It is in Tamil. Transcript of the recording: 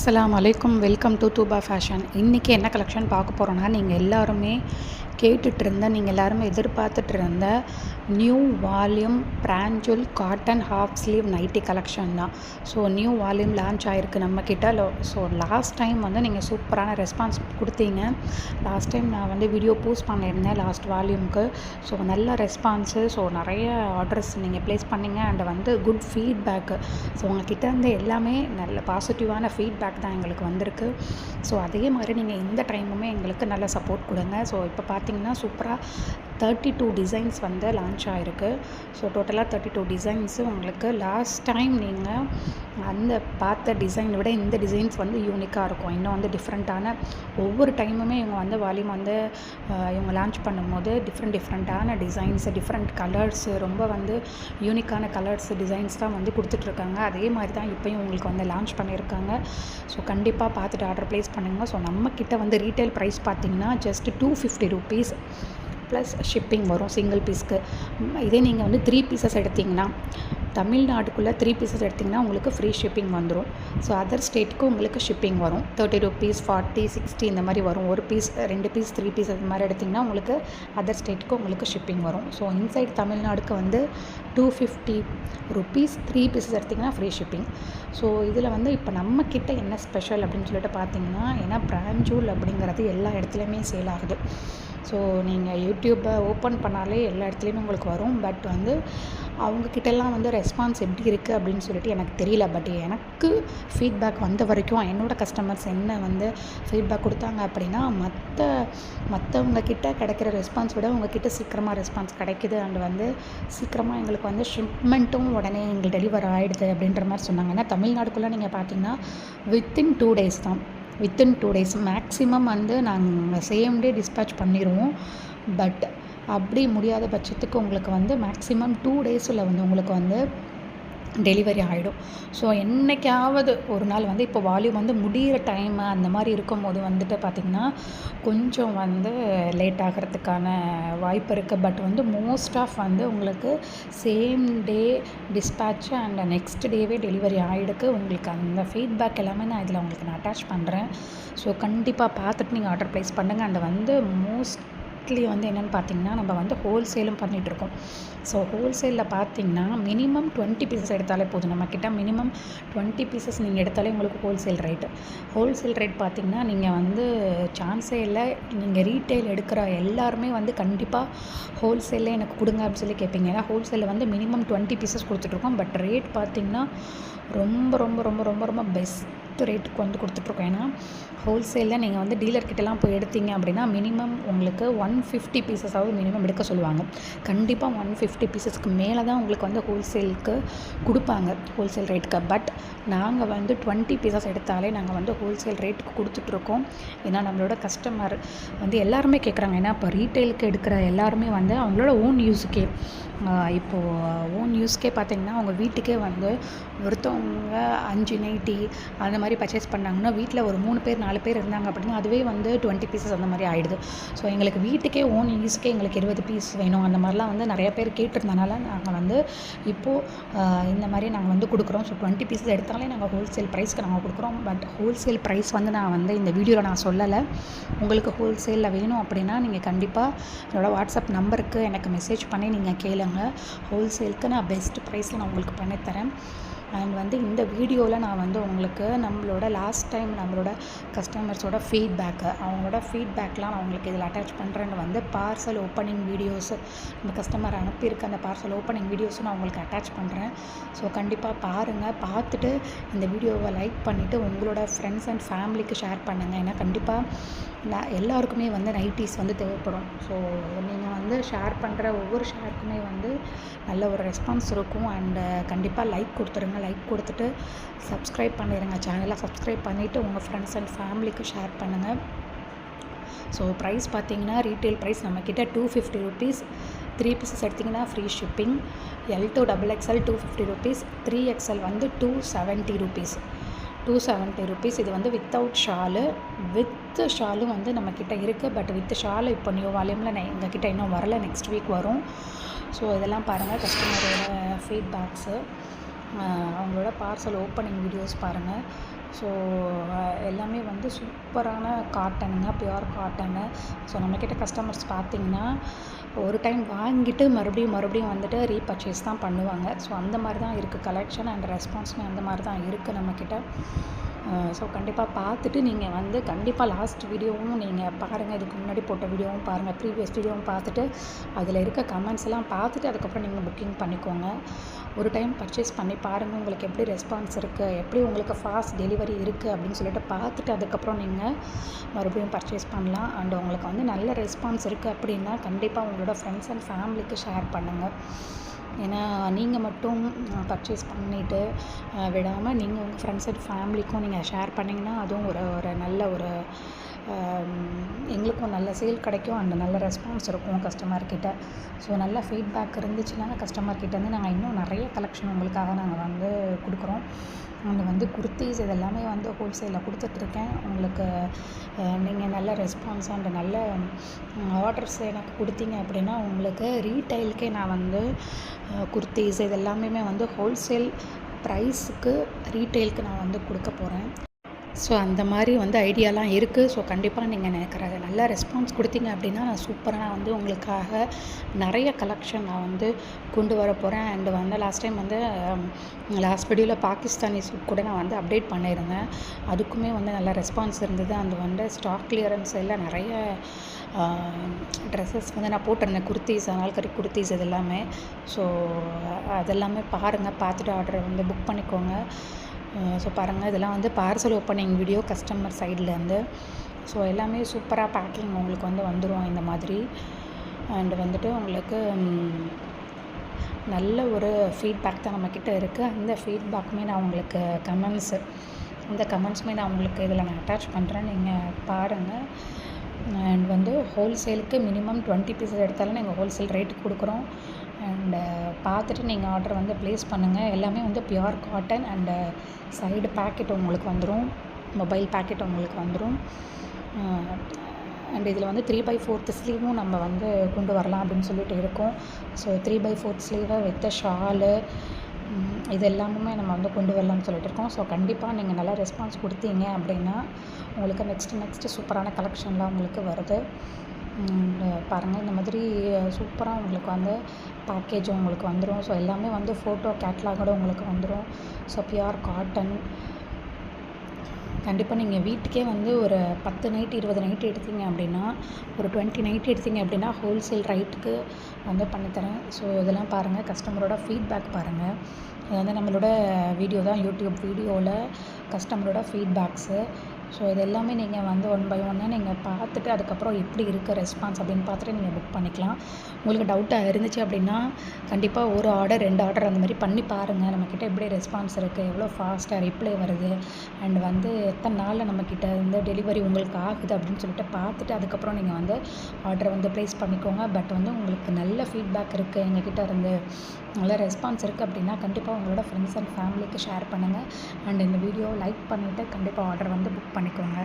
அஸ்ஸலாமு அலைக்கும். Welcome to Thooba fashion. இன்றைக்கி என்ன கலெக்ஷன் பார்க்க போகிறோன்னா, நீங்கள் எல்லாருமே நீங்கள் எல்லாருமே எதிர்பார்த்துட்டு இருந்த நியூ வால்யூம் பிராஞ்சூல் cotton half sleeve nighty collection தான். ஸோ நியூ வால்யூம் லான்ச் ஆகிருக்கு நம்மக்கிட்ட. ஸோ லாஸ்ட் டைம் வந்து நீங்கள் சூப்பரான ரெஸ்பான்ஸ் கொடுத்தீங்க. லாஸ்ட் டைம் நான் வந்து வீடியோ போஸ்ட் பண்ணியிருந்தேன் லாஸ்ட் வால்யூமுக்கு. ஸோ நல்ல ரெஸ்பான்ஸு. ஸோ நிறைய ஆர்டர்ஸ் நீங்கள் ப்ளேஸ் பண்ணிங்க அண்ட் வந்து குட் ஃபீட்பேக்கு. ஸோ உங்கள்கிட்ட இருந்து எல்லாமே நல்ல பாசிட்டிவான ஃபீட்பேக் தான் எங்களுக்கு வந்திருக்கு. ஸோ அதே மாதிரி நீங்கள் இந்த டைமுமே எங்களுக்கு நல்ல சப்போர்ட் கொடுங்க. ஸோ இப்போ பார்த்தீங்கன்னா சூப்பராக 32 டிசைன்ஸ் வந்து லான்ச் ஆகிருக்கு. ஸோ டோட்டலாக 32 டிசைன்ஸு உங்களுக்கு லாஸ்ட் டைம் நீங்கள் அந்த பார்த்த டிசைனை விட இந்த டிசைன்ஸ் வந்து யூனிக்காக இருக்கும். இன்னும் வந்து டிஃப்ரெண்ட்டான ஒவ்வொரு டைமுமே இவங்க வந்து வால்யூம் வந்து இவங்க லான்ச் பண்ணும்போது டிஃப்ரெண்ட்டான டிசைன்ஸு, டிஃப்ரெண்ட் கலர்ஸு, ரொம்ப வந்து யூனிக்கான கலர்ஸ் டிசைன்ஸ் தான் வந்து கொடுத்துட்ருக்காங்க. அதே மாதிரி தான் இப்போயும் உங்களுக்கு வந்து லான்ச் பண்ணியிருக்காங்க. ஸோ கண்டிப்பாக பார்த்துட்டு ஆர்டர் ப்ளேஸ் பண்ணுங்கள். ஸோ நம்மக்கிட்ட வந்து ரீட்டைல் ப்ரைஸ் பார்த்திங்கன்னா ஜஸ்ட் 250 rupees ப்ளஸ் ஷிப்பிங் வரும் சிங்கிள் பீஸ்க்கு. இதே நீங்கள் வந்து 3 பீசஸ் எடுத்திங்கன்னா, தமிழ்நாட்டுக்குள்ளே 3 பீசஸ் எடுத்திங்கன்னா உங்களுக்கு ஃப்ரீ ஷிப்பிங் வந்துடும். ஸோ அதர் ஸ்டேட்டுக்கு உங்களுக்கு ஷிப்பிங் வரும். 30 rupees, 40, 60 இந்த மாதிரி வரும். ஒரு பீஸ், 2 பீஸ், 3 பீஸ் அந்த மாதிரி எடுத்திங்கன்னா உங்களுக்கு அதர் ஸ்டேட்டுக்கு உங்களுக்கு ஷிப்பிங் வரும். ஸோ இன்சைட் தமிழ்நாடுக்கு வந்து 250 rupees 3 பீசஸ் எடுத்திங்கன்னா ஃப்ரீ ஷிப்பிங். ஸோ இதில் வந்து இப்போ நம்மக்கிட்ட என்ன ஸ்பெஷல் அப்படின்னு சொல்லிட்டு பார்த்தீங்கன்னா, ஏன்னா பிராஞ்சூல் அப்படிங்கிறது எல்லா இடத்துலையுமே சேல் ஆகுது. ஸோ நீங்கள் யூடியூப்பை ஓப்பன் பண்ணாலே எல்லா இடத்துலையுமே உங்களுக்கு வரும். பட் வந்து அவங்கக்கிட்டலாம் வந்து ரெஸ்பான்ஸ் எப்படி இருக்குது அப்படின்னு சொல்லிட்டு எனக்கு தெரியல. பட் எனக்கு ஃபீட்பேக் வந்த வரைக்கும் என்னோடய கஸ்டமர்ஸ் என்ன வந்து ஃபீட்பேக் கொடுத்தாங்க அப்படின்னா, மற்றவங்கக்கிட்ட கிடைக்கிற ரெஸ்பான்ஸ் விட உங்ககிட்ட சீக்கிரமாக ரெஸ்பான்ஸ் கிடைக்கிது. அண்ட் வந்து சீக்கிரமாக எங்களுக்கு வந்து ஷிப்மெண்ட்டும் உடனே எங்களுக்கு டெலிவர் ஆகிடுது அப்படின்ற மாதிரி சொன்னாங்க. ஏன்னா தமிழ்நாடுக்குள்ளே நீங்கள் பார்த்தீங்கன்னா வித்தின் 2 days தான். வித்தின் 2 days மேக்ஸிமம் வந்து நாங்கள் சேம் டே டிஸ்பேட்ச் பண்ணிடுவோம். பட் அப்படி முடியாத பட்சத்துக்கு உங்களுக்கு வந்து மேக்ஸிமம் 2 days வந்து உங்களுக்கு வந்து டெலிவரி ஆகிடும். ஸோ என்றைக்காவது ஒரு நாள் வந்து இப்போ வால்யூம் வந்து முடிகிற டைமு அந்த மாதிரி இருக்கும்போது வந்துட்டு பார்த்திங்கன்னா கொஞ்சம் வந்து லேட் ஆகிறதுக்கான வாய்ப்பு இருக்குது. பட் வந்து மோஸ்ட் ஆஃப் வந்து உங்களுக்கு same day dispatch and next டேவே டெலிவரி ஆகிடுக்கு. உங்களுக்கு அந்த ஃபீட்பேக் எல்லாமே நான் இதில் உங்களுக்கு நான் அட்டாச் பண்ணுறேன். ஸோ கண்டிப்பாக பார்த்துட்டு நீங்கள் ஆர்டர் ப்ளேஸ் பண்ணுங்கள். அண்ட் வந்து வந்து என்னென்னு பார்த்தீங்கன்னா, நம்ம வந்து ஹோல்சேலும் பண்ணிகிட்ருக்கோம். ஸோ ஹோல்சேலில் பார்த்தீங்கன்னா மினிமம் 20 பீசஸ் எடுத்தாலே போதும். நம்மக்கிட்ட மினிமம் 20 பீசஸ் நீங்கள் எடுத்தாலே உங்களுக்கு ஹோல்சேல் ரேட் பார்த்திங்கன்னா நீங்கள் வந்து சான்ஸே இல்லை. நீங்கள் ரீட்டைல் எடுக்கிற எல்லாருமே வந்து கண்டிப்பாக ஹோல்சேலில் எனக்கு கொடுங்க அப்படின்னு சொல்லி கேட்பீங்க. ஏன்னா ஹோல்சேலில் வந்து மினிமம் 20 பீசஸ் கொடுத்துட்ருக்கோம். பட் ரேட் பார்த்திங்கன்னா ரொம்ப ரொம்ப ரொம்ப ரொம்ப ரொம்ப பெஸ்ட் ரேட்டுக்கு வந்து கொடுத்துட்ருக்கோம். ஏன்னா ஹோல்சேலில் நீங்கள் வந்து டீலர்கிட்டலாம் போய் எடுத்தீங்க அப்படின்னா மினிமம் உங்களுக்கு 150 பீசஸாவது மினிமம் எடுக்க சொல்லுவாங்க. கண்டிப்பாக 150 பீசஸ்க்கு மேலே தான் உங்களுக்கு வந்து ஹோல்சேலுக்கு கொடுப்பாங்க, ஹோல்சேல் ரேட்டுக்கு. பட் நாங்கள் வந்து 20 பீசஸ் எடுத்தாலே நாங்கள் வந்து ஹோல்சேல் ரேட்டுக்கு கொடுத்துட்ருக்கோம். ஏன்னா நம்மளோட கஸ்டமர் வந்து எல்லாருமே கேட்குறாங்க. ஏன்னா இப்போ ரீட்டைலுக்கு எடுக்கிற எல்லாருமே வந்து அவங்களோட ஓன் யூஸுக்கே பார்த்திங்கன்னா அவங்க வீட்டுக்கே வந்து ஒருத்தவங்க 5 நைட்டி அந்த மாதிரி பர்ச்சேஸ் பண்ணாங்கன்னா வீட்டில் ஒரு 3 பேர் 4 பேர் இருந்தாங்க அப்படின்னா அதுவே வந்து 20 பீசஸ் அந்த மாதிரி ஆகிடுது. ஸோ எங்களுக்கு வீட்டுக்கே ஓன் யூஸ்க்கே எங்களுக்கு 20 பீஸ் வேணும் அந்த மாதிரிலாம் வந்து நிறைய பேர் கேட்டிருந்தனால நாங்கள் வந்து இப்போது இந்த மாதிரி நாங்கள் வந்து கொடுக்குறோம். ஸோ 20 பீசஸ் எடுத்தாலே நாங்கள் ஹோல்சேல் ப்ரைஸ்க்கு நாங்கள் கொடுக்குறோம். பட் ஹோல்சேல் ப்ரைஸ் வந்து நான் வந்து இந்த வீடியோவில் நான் சொல்லலை. உங்களுக்கு ஹோல்சேலில் வேணும் அப்படின்னா நீங்கள் கண்டிப்பாக என்னோடய வாட்ஸ்அப் நம்பருக்கு எனக்கு மெசேஜ் பண்ணி நீங்கள் கேளுங்க. ஹோல்சேலுக்கு நான் பெஸ்ட் ப்ரைஸில் நான் உங்களுக்கு பண்ணித்தரேன். அண்ட் வந்து இந்த வீடியோவில் நான் வந்து உங்களுக்கு நம்மளோட லாஸ்ட் டைம் நம்மளோட கஸ்டமர்ஸோட அவங்களோட ஃபீட்பேக்லாம் நான் உங்களுக்கு இதில் அட்டாச் பண்ணுறேன்னு வந்து பார்சல் ஓப்பனிங் வீடியோஸு நம்ம கஸ்டமர் அனுப்பியிருக்க அந்த பார்சல் ஓப்பனிங் வீடியோஸும் நான் உங்களுக்கு அட்டாச் பண்ணுறேன். ஸோ கண்டிப்பாக பாருங்கள். பார்த்துட்டு இந்த வீடியோவை லைக் பண்ணிவிட்டு உங்களோட ஃப்ரெண்ட்ஸ் அண்ட் ஃபேமிலிக்கு ஷேர் பண்ணுங்கள். ஏன்னா கண்டிப்பாக எல்லாருக்குமே வந்து நைட்டிஸ் வந்து தேவைப்படும். ஸோ நீங்கள் வந்து ஷேர் பண்ணுற ஒவ்வொரு ஷேருக்குமே வந்து நல்ல ஒரு ரெஸ்பான்ஸ் இருக்கும். அண்டு கண்டிப்பாக லைக் கொடுத்துருங்க. லைக் கொடுத்துட்டு சப்ஸ்கிரைப் பண்ணிடுங்க. சேனலை சப்ஸ்கிரைப் பண்ணிவிட்டு உங்கள் ஃப்ரெண்ட்ஸ் அண்ட் ஃபேமிலிக்கு ஷேர் பண்ணுங்கள். ஸோ ப்ரைஸ் பார்த்தீங்கன்னா ரீட்டைல் ப்ரைஸ் நம்மக்கிட்ட 250 rupees. 3 பீசஸ் எடுத்திங்கன்னா free shipping. L to XXL 250 rupees. 3XL வந்து 270 rupees. 270 rupees. இது வந்து வித்தவுட் ஷாலு. வித் ஷாலும் வந்து நம்மக்கிட்ட இருக்குது. பட் வித் ஷாலு இப்போ நியூ வால்யூமில் எங்கக்கிட்ட இன்னும் வரல, நெக்ஸ்ட் வீக் வரும். ஸோ இதெல்லாம் பாருங்கள். கஸ்டமரோட ஃபீட்பேக்ஸு, அவங்களோட பார்சல் ஓப்பனிங் வீடியோஸ் பாருங்கள். ஸோ எல்லாமே வந்து சூப்பரான காட்டனுங்க, பியூர் காட்டனு. ஸோ நம்மக்கிட்ட கஸ்டமர்ஸ் பார்த்திங்கன்னா ஒரு டைம் வாங்கிட்டு மறுபடியும் வந்துட்டு ரீபர்ச்சேஸ் தான் பண்ணுவாங்க. ஸோ அந்த மாதிரி தான் இருக்குது கலெக்ஷன் அண்ட் ரெஸ்பான்ஸுமே அந்த மாதிரி தான் இருக்குது நம்மக்கிட்ட. ஸோ கண்டிப்பாக பார்த்துட்டு நீங்கள் வந்து கண்டிப்பாக லாஸ்ட் வீடியோவும் நீங்கள் பாருங்கள், இதுக்கு முன்னாடி போட்ட வீடியோவும் பாருங்கள், ப்ரீவியஸ் வீடியோவும் பார்த்துட்டு அதில் இருக்க கமெண்ட்ஸ் எல்லாம் பார்த்துட்டு அதுக்கப்புறம் நீங்கள் புக்கிங் பண்ணிக்கோங்க. ஒரு டைம் பர்ச்சேஸ் பண்ணி பாருங்கள், உங்களுக்கு எப்படி ரெஸ்பான்ஸ் இருக்குது, எப்படி உங்களுக்கு ஃபாஸ்ட் டெலிவரி இருக்குது அப்படின்னு சொல்லிட்டு பார்த்துட்டு அதுக்கப்புறம் நீங்கள் மறுபடியும் பர்ச்சேஸ் பண்ணலாம். அண்ட் உங்களுக்கு வந்து நல்ல ரெஸ்பான்ஸ் இருக்குது அப்படின்னா கண்டிப்பாக உங்களோட ஃப்ரெண்ட்ஸ் அண்ட் ஃபேமிலிக்கு ஷேர் பண்ணுங்கள். ஏன்னா நீங்கள் மட்டும் பர்ச்சேஸ் பண்ணிவிட்டு விடாமல் நீங்கள் உங்கள் ஃப்ரெண்ட்ஸ் அண்ட் ஃபேமிலிக்கும் நீங்கள் ஷேர் பண்ணிங்கன்னா அதுவும் ஒரு நல்ல ஒரு எங்களுக்கும் நல்ல சேல் கிடைக்கும் அண்ட் நல்ல ரெஸ்பான்ஸ் இருக்கும் கஸ்டமர்கிட்ட. ஸோ நல்ல ஃபீட்பேக் இருந்துச்சுன்னா கஸ்டமர்கிட்டேருந்து நாங்கள் இன்னும் நிறைய கலெக்ஷன் உங்களுக்காக நாங்கள் வந்து கொடுக்குறோம். அண்ட் வந்து குர்த்தீஸ் இதெல்லாமே வந்து ஹோல்சேலில் கொடுத்துட்ருக்கேன். உங்களுக்கு நீங்கள் நல்ல ரெஸ்பான்ஸ் அண்ட் நல்ல ஆர்டர்ஸ் எனக்கு கொடுத்தீங்க அப்படின்னா உங்களுக்கு ரீட்டைலுக்கே நான் வந்து குர்த்தீஸ் இதெல்லாமே வந்து ஹோல்சேல் ப்ரைஸுக்கு ரீட்டெயிலுக்கு நான் வந்து கொடுக்க போகிறேன். ஸோ அந்த மாதிரி வந்து ஐடியாலாம் இருக்குது. ஸோ கண்டிப்பாக நீங்கள் எனக்கு நல்ல ரெஸ்பான்ஸ் கொடுத்தீங்க அப்படின்னா நான் சூப்பராக வந்து உங்களுக்காக நிறைய கலெக்ஷன் நான் வந்து கொண்டு வர போகிறேன். அண்டு வந்து லாஸ்ட் டைம் வந்து லாஸ்ட் வீடியோவில் பாகிஸ்தானி சூட் கூட நான் வந்து அப்டேட் பண்ணியிருந்தேன். அதுக்குமே வந்து நல்ல ரெஸ்பான்ஸ் இருந்தது. அந்த வந்து ஸ்டாக் கிளியரன்ஸ் எல்லாம் நிறைய ட்ரெஸ்ஸஸ் வந்து நான் போட்டிருந்தேன், குர்த்தீஸ், அனால்கரி குர்த்தீஸ் இது எல்லாமே. ஸோ அதெல்லாமே பாருங்கள், பார்த்துட்டு ஆர்டரை வந்து புக் பண்ணிக்கோங்க. ஸோ பாருங்கள், இதெல்லாம் வந்து பார்சல் ஓப்பனிங் வீடியோ கஸ்டமர் சைட்லேருந்து. ஸோ எல்லாமே சூப்பராக பேக்கிங் உங்களுக்கு வந்து வந்துடும் இந்த மாதிரி. அண்டு வந்துட்டு உங்களுக்கு நல்ல ஒரு ஃபீட்பேக் தான் நம்மக்கிட்ட இருக்குது. அந்த ஃபீட்பேக்குமே நான் உங்களுக்கு அந்த கமெண்ட்ஸுமே நான் உங்களுக்கு இதில் நான் அட்டாச் பண்ணுறேன், நீங்கள் பாருங்கள். அண்ட் வந்து ஹோல்சேலுக்கு மினிமம் 20 பீஸஸ் எடுத்தாலும் நாங்கள் ஹோல்சேல் ரேட்டுக்கு கொடுக்குறோம். அண்டு பார்த்துட்டு நீங்கள் ஆர்டர் வந்து ப்ளேஸ் பண்ணுங்கள். எல்லாமே வந்து pure cotton and side packet உங்களுக்கு வந்துடும், மொபைல் பேக்கெட் உங்களுக்கு வந்துடும். அண்ட் இதில் வந்து 3/4 ஸ்லீவும் நம்ம வந்து கொண்டு வரலாம் அப்படின்னு சொல்லிட்டு இருக்கோம். ஸோ 3/4 ஸ்லீவை வித் ஷாலு இது எல்லாமே நம்ம வந்து கொண்டு வரலாம்னு சொல்லிட்டு இருக்கோம். ஸோ கண்டிப்பாக நீங்கள் நல்லா ரெஸ்பான்ஸ் கொடுத்தீங்க அப்படின்னா உங்களுக்கு நெக்ஸ்ட்டு சூப்பரான கலெக்ஷன்லாம் உங்களுக்கு வருது. பாருங்கள், இந்த மாதிரி சூப்பராக உங்களுக்கு வந்து பேக்கேஜ் உங்களுக்கு வந்துடும். ஸோ எல்லாமே வந்து ஃபோட்டோ கேட்லாகோட உங்களுக்கு வந்துடும். So pure cotton. கண்டிப்பாக நீங்கள் வீட்டுக்கே வந்து ஒரு 10 நைட் 20 நைட் எடுத்தீங்க அப்படின்னா, ஒரு 20 நைட் எடுத்தீங்க அப்படின்னா ஹோல்சேல் ரேட்டுக்கு வந்து பண்ணித்தரேன். ஸோ இதெல்லாம் பாருங்கள், கஸ்டமரோட ஃபீட்பேக் பாருங்கள். இது வந்து நம்மளோட வீடியோ தான், யூடியூப் வீடியோவில் கஸ்டமரோட ஃபீட்பேக்ஸு. ஸோ இது எல்லாமே நீங்கள் வந்து 1 பை 1 நீங்கள் பார்த்துட்டு அதுக்கப்புறம் எப்படி இருக்குது ரெஸ்பான்ஸ் அப்படின்னு பார்த்துட்டு நீங்கள் புக் பண்ணிக்கலாம். உங்களுக்கு டவுட்டாக இருந்துச்சு அப்படின்னா கண்டிப்பாக ஒரு ஆர்டர் 2 ஆர்டர் அந்த மாதிரி பண்ணி பாருங்கள். நம்மக்கிட்ட எப்படி ரெஸ்பான்ஸ் இருக்குது, எவ்வளோ ஃபாஸ்ட்டாக ரிப்ளை வருது, அண்ட் வந்து எத்தனை நாளில் நம்மக்கிட்ட இந்த டெலிவரி உங்களுக்கு ஆகுது அப்படின்னு சொல்லிட்டு பார்த்துட்டு அதுக்கப்புறம் நீங்கள் வந்து ஆர்டரை வந்து ப்ளேஸ் பண்ணிக்கோங்க. பட் வந்து உங்களுக்கு நல்ல ஃபீட்பேக் இருக்குது, எங்ககிட்ட இருந்து நல்ல ரெஸ்பான்ஸ் இருக்குது அப்படின்னா கண்டிப்பாக உங்களோட ஃப்ரெண்ட்ஸ் அண்ட் ஃபேமிலிக்கு ஷேர் பண்ணுங்கள். அண்ட் இந்த வீடியோ லைக் பண்ணிவிட்டு கண்டிப்பாக ஆர்டர் வந்து புக் பண்ணிக்கோங்க.